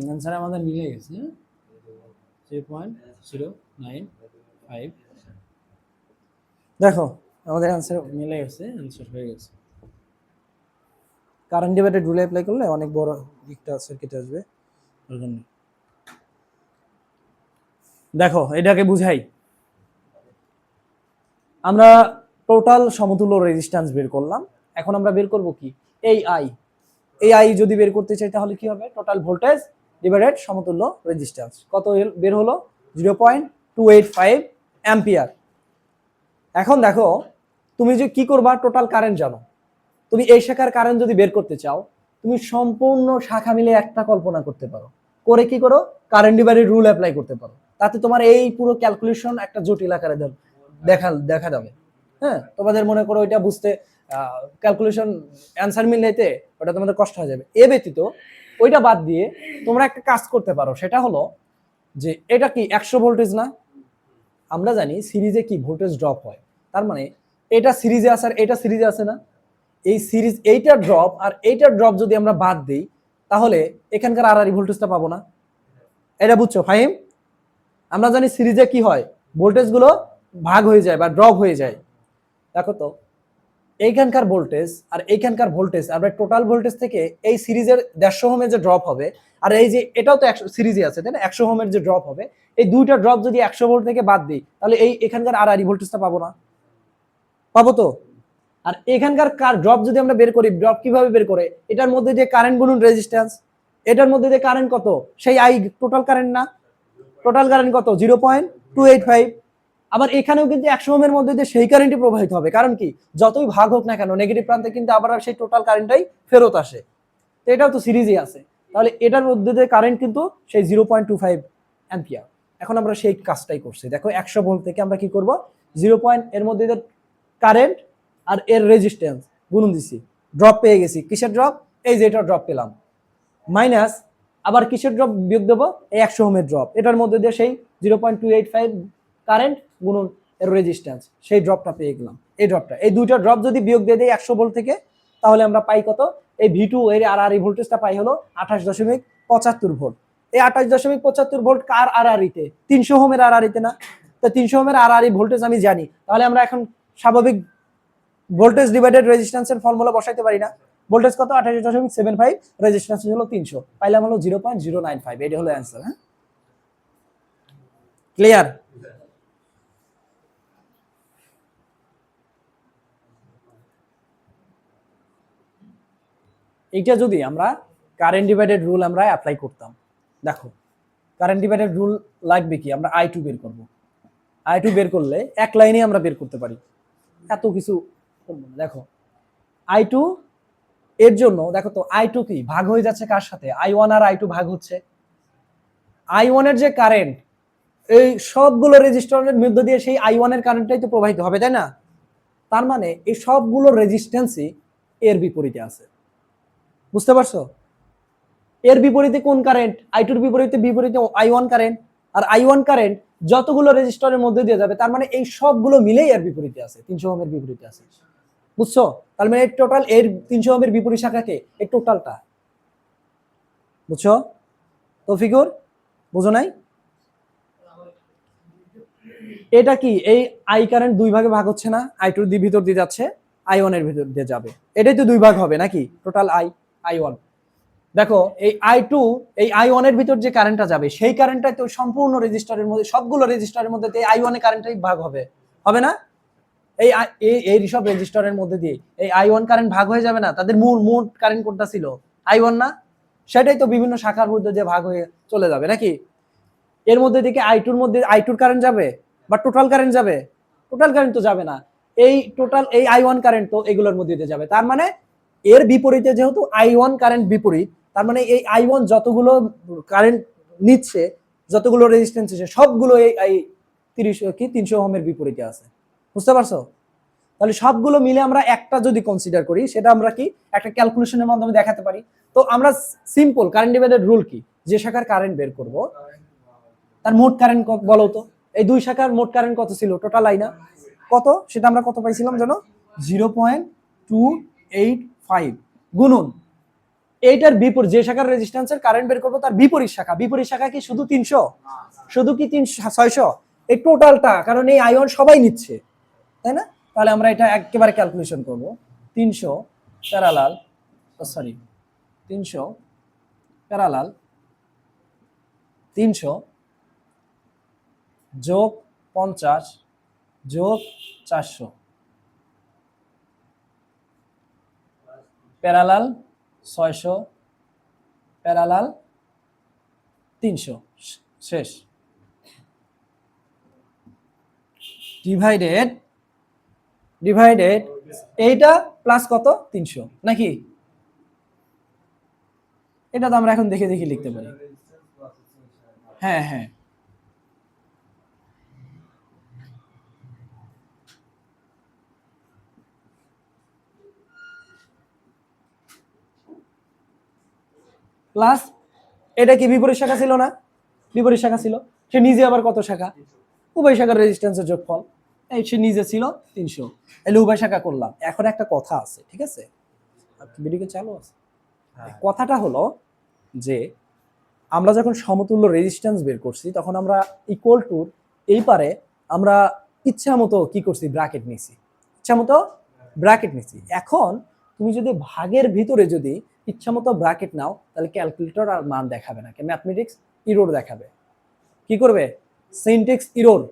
অ্যান্সার আমাদের মিলে গেছে 3.095। দেখো আমাদের অ্যান্সার মিলে গেছে, অ্যান্সার হয়ে গেছে। কারেন্ট ডিভাইডেড রুল অ্যাপ্লাই করলে অনেক বড় একটা সার্কিট আসবে। দেখো এটাকে বুঝাই, আমরা টোটাল সমতুল্য রেজিস্ট্যান্স বের করলাম, এখন আমরা বের করব কি এই আই। এই আই যদি বের করতে চাই তাহলে কি হবে, টোটাল ভোল্টেজ ডিভাইডেড সমতুল্য রেজিস্ট্যান্স। কত বের হলো, 0.285 অ্যাম্পিয়ার। এখন দেখো তুমি যে কি করবা, টোটাল কারেন্ট জানো, তুমি এই শাখার কারেন্ট যদি বের করতে চাও, তুমি সম্পূর্ণ শাখা মিলে একটা কল্পনা করতে পারো, করে কি করো, কারেন্ট ডিভাইডেড রুল অ্যাপ্লাই করতে পারো। তাতে তোমার এই পুরো ক্যালকুলেশন একটা জটিল আকারে দেখা যাবে। হ্যাঁ, তোমাদের মনে করো ওইটা বুঝতে ক্যালকুলেশন অ্যান্সার মিলাইতে ওটা তোমাদের কষ্ট হয়ে যাবে। এ ব্যতীত ওইটা বাদ দিয়ে তোমরা একটা কাজ করতে পারো, সেটা হলো যে এটা কি 100 ভোল্টেজ না, আমরা জানি সিরিজে কি ভোল্টেজ ড্রপ হয়, তার মানে এটা সিরিজে আছে আর এটা সিরিজে আছে না, এই সিরিজ এইটা ড্রপ আর এইটা ড্রপ যদি আমরা বাদ দিই তাহলে এখানকার আর ভোল্টেজটা পাবো না। এটা বুঝছো ফাহিম? আমরা জানি সিরিজে কি হয়, ভোল্টেজ গুলো ভাগ হয়ে যায় বা ড্রপ হয়ে যায়। দেখো তো এইখানকার ভোল্টেজ আর এইখানকার ভোল্টেজ, আমরা টোটাল ভোল্টেজ থেকে এই সিরিজের 150 ওহমের যে ড্রপ হবে, আর এই যে এটাও তো সিরিজে আছে তাই না, 100 ওহমের যে ড্রপ হবে, এই দুইটা ড্রপ যদি 100 ভোল্ট থেকে বাদ দিই তাহলে এই এখানকার আর ভোল্টেজটা পাবো না, পাবো তো? আর এখানকার ড্রপ যদি আমরা বের করি, ড্রপ কিভাবে বের করে, এটার মধ্যে যে কারেন্ট গুণন রেজিস্ট্যান্স, এটার মধ্যে যে কারেন্ট কত, সেই আই টোটাল কারেন্ট না, টোটাল কারেন্ট কত 0.285। আবার এখানেও কিন্তু 100 ওহমের মধ্যে দিয়ে সেই কারেন্টই প্রবাহিত হবে, কারণ কি যতই ভাগ হোক না কেন নেগেটিভ প্রান্তে কিন্তু আবার সেই টোটাল কারেন্টটাই ফেরত আসে, তো এটাও তো সিরিজই আছে, তাহলে এটার মধ্যে দিয়ে কারেন্ট কিন্তু সেই 0.25 অ্যাম্পিয়ার। এখন আমরা সেই কাজটাই করছি, দেখো 100 ভোল্ট থেকে আমরা কি করব, 0. এর মধ্যে কারেন্ট আর এর রেজিস্ট্যান্স গুণন দিছি, ড্রপ পেয়ে গেছি, কিসের ড্রপ, এই যে এটা ড্রপ পেলাম, মাইনাস আবার কিসের ড্রপ বিয়োগ দেবো, এই 100 ওহমের ড্রপ, এটার মধ্যে দিয়ে সেই 0.285 কারেন্ট গুণন এর রেজিস্ট্যান্স, সেই ড্রপটা পেয়ে গেলাম। এই ড্রপটা, এই দুইটা ড্রপ যদি বিয়োগ দিয়ে দেই 100 ভোল্ট থেকে, তাহলে আমরা পাই কত, এই V2 এর আর ভোল্টেজটা পাই হলো 28.75 ভোল্ট। এই 28.75 ভোল্ট কার তে, 300 ওহমের তে না, তো 300 ওহমের ভোল্টেজ আমি জানি, তাহলে আমরা এখন স্বাভাবিক ভোল্টেজ ডিভাইডেড রেজিস্ট্যান্সের ফর্মুলা বসাইতে পারি না, ভোল্টেজ কত 28.75, রেজিস্ট্যান্স হলো 300, পাইলাম হলো 0.095। এটা হলো অ্যান্সার। হ্যাঁ, ক্লিয়ার? এইটা যদি আমরা কারেন্ট ডিভাইডেড রুল আমরা অ্যাপ্লাই করতাম, দেখো কারেন্ট ডিভাইডেড রুল লাগবে কি, আমরা I2 বের করব, I2 বের করলে এক লাইনে আমরা বের করতে পারি, এত কিছু দেখো I2 এর জন্য, দেখো তো I2 কি ভাগ হয়ে যাচ্ছে কার সাথে, I1 আর I2 ভাগ হচ্ছে, I1 এর যে কারেন্ট এই সবগুলো রেজিস্টরের মধ্যে দিয়ে সেই I1 এর কারেন্টটাই তো প্রবাহিত হবে তাই না, তার মানে এই সবগুলো রেজিস্ট্যান্সই এর বিপরীতে আছে, বুঝতে পারছো? এর বিপরীতে কোন কারেন্ট, I2 এর বিপরীতে I1 কারেন্ট, আর I1 কারেন্ট যতগুলো রেজিস্টরের মধ্যে দিয়ে যাবে, তার মানে এই সবগুলো মিলেই এর বিপরীতে আছে, 300 ওহমের বিপরীতে আছে, বুঝছো? তার মানে টোটাল এর 300 ওহমের বিপরীত শাখাকে এই টোটালটা, বুঝছো তো ফিগুর, বুঝো নাই? এটা কি এই আই কারেন্ট দুই ভাগে ভাগ হচ্ছে না, I2 এর ভিতর দিয়ে যাচ্ছে, I1 এর ভিতর দিয়ে যাবে, এটাই তো দুই ভাগ হবে নাকি, টোটাল I1। দেখো এই I2 এই I1 এর ভিতর যে কারেন্টটা যাবে সেই কারেন্টটাই তো সম্পূর্ণ রেজিস্টারের মধ্যে, সবগুলো রেজিস্টারের মধ্যে এই I1 এর কারেন্টটাই ভাগ হবে, হবে না? এই এই সব রেজিস্টারের মধ্যে দিয়ে এই I1 কারেন্ট ভাগ হয়ে যাবে না, তাদের মূল কারেন্ট কোনটা ছিল, I1 না, সেটাই তো বিভিন্ন শাখার মধ্যে দিয়ে ভাগ হয়ে চলে যাবে নাকি, এর মধ্যে থেকে I2 এর মধ্যে I2 কারেন্ট যাবে বা টোটাল কারেন্ট যাবে, টোটাল কারেন্ট তো যাবে না, এই টোটাল এই I1 কারেন্ট তো এগুলোর মধ্যে দিয়ে যাবে, তার মানে এর বিপরীতে যেহেতু I1 কারেন্ট বিপরীত, তার মানে এই I1 যতগুলো কারেন্ট নিচ্ছে, যতগুলো রেজিস্ট্যান্স আছে সবগুলো এই 300 ওহমের বিপরীতে আছে, বুঝতে পারছো? তাহলে সবগুলো মিলে আমরা একটা যদি কনসিডার করি, সেটা আমরা কি একটা ক্যালকুলেশনের মাধ্যমে দেখাতে পারি। তো আমরা সিম্পল কারেন্ট ডিভাইডেড রুল কি, যে শাখার কারেন্ট বের করব তার মোট কারেন্ট বলো তো। এই দুই শাখার মোট কারেন্ট কত ছিল টোটাল লাইনা কত, সেটা আমরা কত পাইছিলাম জানো? 0.285 গুণন এইটার বিপরীত যে শাখার রেজিস্ট্যান্সের কারেন্ট বের করবো তার বিপরীত শাখা। বিপরীত শাখা কি শুধু 300? শুধু কি 600? এই টোটালটা, কারণ এই আয়ন সবাই নিচ্ছে, তাই না? তাহলে আমরা এটা একেবারে ক্যালকুলেশন করব। 300 প্যারালাল, সরি 300 প্যারালাল 300 যোগ 50 যোগ 400 প্যারালাল 600 প্যারালাল 300 শেষ। ডিভাইডেড এইটা প্লাস কত 300 নাকি? এটা তো আমরা এখন দেখে দেখে লিখতে পারি। হ্যাঁ হ্যাঁ, প্লাস এটা কি বিপরীত শাখা ছিল না? বিপরীত শাখা ছিল। সে নিজে আবার কত শাখা? উভয় শাখার রেজিস্ট্যান্সের যোগফল। এই সে নিজে ছিল 300, এলে উভয় শাখা করলাম। এখন একটা কথা আছে, ঠিক আছে? ভিডিও চালু আছে। কথাটা হলো যে আমরা যখন সমতুল্য রেজিস্ট্যান্স বের করছি তখন আমরা ইকুয়াল টু এই পারে আমরা ইচ্ছা মতো কি করছি, ব্র্যাকেট নিছি, ইচ্ছা মতো ব্র্যাকেট নিছি। এখন তুমি যদি ভাগের ভিতরে যদি ইচ্ছা মতো ব্র্যাকেট নাও তাহলে ক্যালকুলেটর আর মান দেখাবে না, ম্যাথমেটিক্স ইরোর দেখাবে। কি করবে? Syntax error.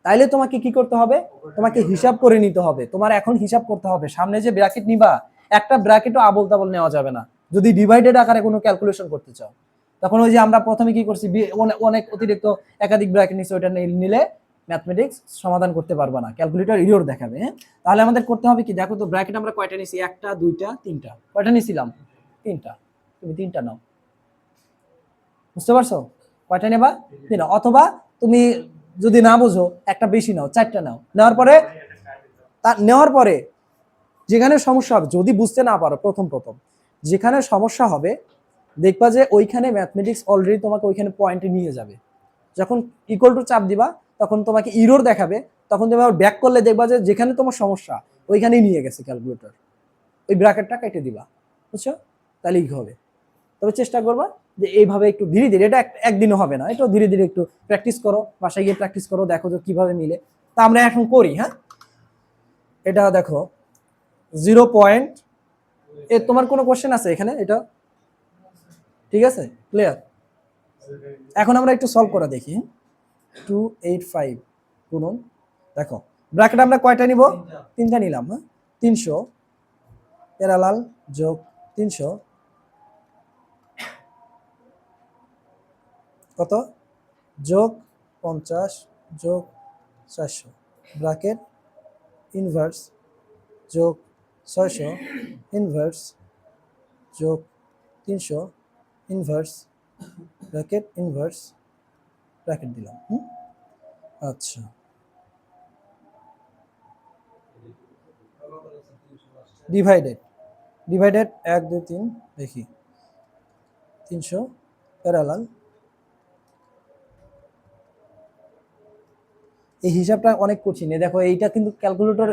তাইলে তোমাকে কি করতে হবে? তোমাকে হিসাব করে নিতে হবে। তোমার এখন হিসাব করতে হবে সামনে যে ব্র্যাকেট নিবা, একটা ব্র্যাকেটও আবল তাবল নেওয়া যাবে না যদি ডিভাইডেড আকারে কোনো ক্যালকুলেশন করতে চাও। তখন ওই যে আমরা প্রথমে কি করছি, অনেক অতিরিক্ত একাধিক ব্র্যাকেট নিচ্ছে, ওইটা নিলে ম্যাথমেটিক্স সমাধান করতে পারবা না, ক্যালকুলেটর ইরোর দেখাবে। হ্যাঁ, তাহলে আমাদের করতে হবে কি, দেখো তো ব্র্যাকেট আমরা কয়টা নিছি? একটা, দুইটা, তিনটা। কয়টা নিছিলাম? তিনটা। তুমি তিনটা নাও, বুঝতে পারছো? কয়টা নেবা? তিনটা। অথবা তুমি যদি না বুঝো একটা বেশি নাও, চারটা নাও। নেওয়ার পরে যেখানে সমস্যা হবে, যদি বুঝতে না পারো প্রথম যেখানে সমস্যা হবে দেখবা যে ওইখানে ম্যাথমেটিক্স অলরেডি তোমাকে ওইখানে পয়েন্টে নিয়ে যাবে। যখন ইকুয়াল টু চাপ দিবা তখন তোমাকে ইরোর দেখাবে, তখন তুমি আবার ব্যাক করলে দেখবা যে যেখানে তোমার সমস্যা ওইখানেই নিয়ে গেছে ক্যালকুলেটর, ওই ব্র্যাকেটটা কেটে দিবা। বুঝছো? তাহলেই হবে। তবে চেষ্টা করবা যে এইভাবে একটু ধীরে ধীরে, এটা একদিনও হবে না, এটা ধীরে ধীরে একটু প্র্যাকটিস করো, বাসায় গিয়ে প্র্যাকটিস করো, দেখো যে কিভাবে মিলে। তা আমরা এখন করি। হ্যাঁ, এটা দেখো 0. তোমার কোনো কোশ্চেন আছে এখানে? এটা ঠিক আছে, ক্লিয়ার? এখন আমরা একটু সলভ করে দেখি। 285 গুণন, দেখো ব্র্যাকেট আমরা কয়টা নিব? তিনটা নিলাম। হ্যাঁ, 300 প্যারালাল যোগ 300 কত যোগ 50 যোগ 400 ব্র্যাকেট ইনভার্স যোগ 600 ইনভার্স যোগ 300 ইনভার্স ব্র্যাকেট ইনভার্স ব্র্যাকেট দিলাম। আচ্ছা, ডিভাইডেড 1 2 3 দেখি 300 প্যারালাল। এই হিসাবটা অনেক কঠিন, দেখো এইটা কিন্তু ক্যালকুলেটর।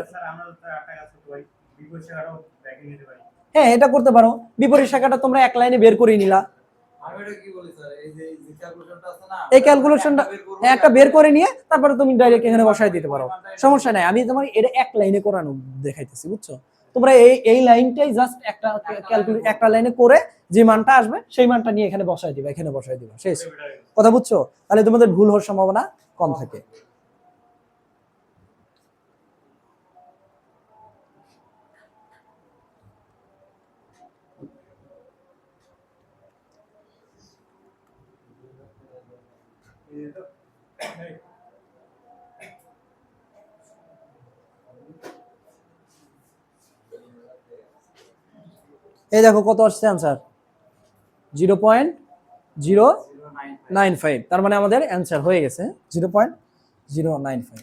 হ্যাঁ, এটা করতে পারো। বিপরীত শাখাটা তোমরা এক লাইনে বের করে নিলা। এই ক্যালকুলেশনটা একটা বের করে নিয়ে তারপরে তুমি ডাইরেক্ট এখানে বসাই দিতে পারো, সমস্যা নাই। আমি তোমার এটা এক লাইনে করানো দেখাইতেছি, বুঝছো? তোমরা এই লাইনটাই জাস্ট একটা লাইনে করে যে মানটা আসবে সেই মানটা নিয়ে এখানে বসাই দিবা, শেষ কথা। বুঝছো? তাহলে তোমাদের ভুল হওয়ার সম্ভাবনা কম থাকে। এই দেখো কত আসছে অ্যান্সার, 0.095। তার মানে আমাদের অ্যান্সার হয়ে গেছে 0.095।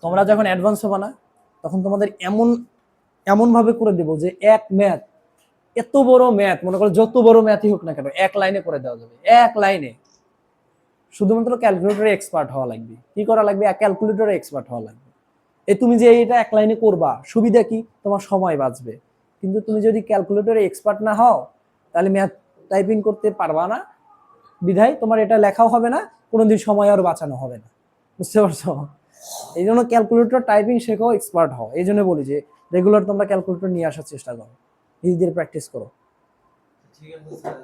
তোমরা যখন অ্যাডভান্স হবে না, তখন তোমাদের এমন এমন ভাবে করে দেবো যে এক ম্যাথ, এত বড় ম্যাথ, মনে করো যত বড় ম্যাথই হোক না কেন, এক লাইনে করে দেওয়া যাবে, এক লাইনে। শুধুমাত্র ক্যালকুলেটরে এক্সপার্ট হওয়া লাগবে। কি করা লাগবে? ক্যালকুলেটরে এক্সপার্ট হওয়া লাগবে। তুমি যে এটা এক লাইনে করবা, সুবিধা কি? তোমার সময় বাঁচবে। কিন্তু তুমি যদি ক্যালকুলেটরে এক্সপার্ট না হও, তাহলে ম্যাথ টাইপিং করতে পারবা না, বিধায় তোমার এটা লেখাও হবে না, কোনোদিন সময় আর বাঁচানো হবে না। বুঝতে পারছো? এই জন্য ক্যালকুলেটর টাইপিং শেখো, এক্সপার্ট হও। এই জন্য বলি যে রেগুলার তোমরা ক্যালকুলেটর নিয়ে আসার চেষ্টা করো, নিজেদের প্র্যাকটিস করো। ঠিক আছে স্যার।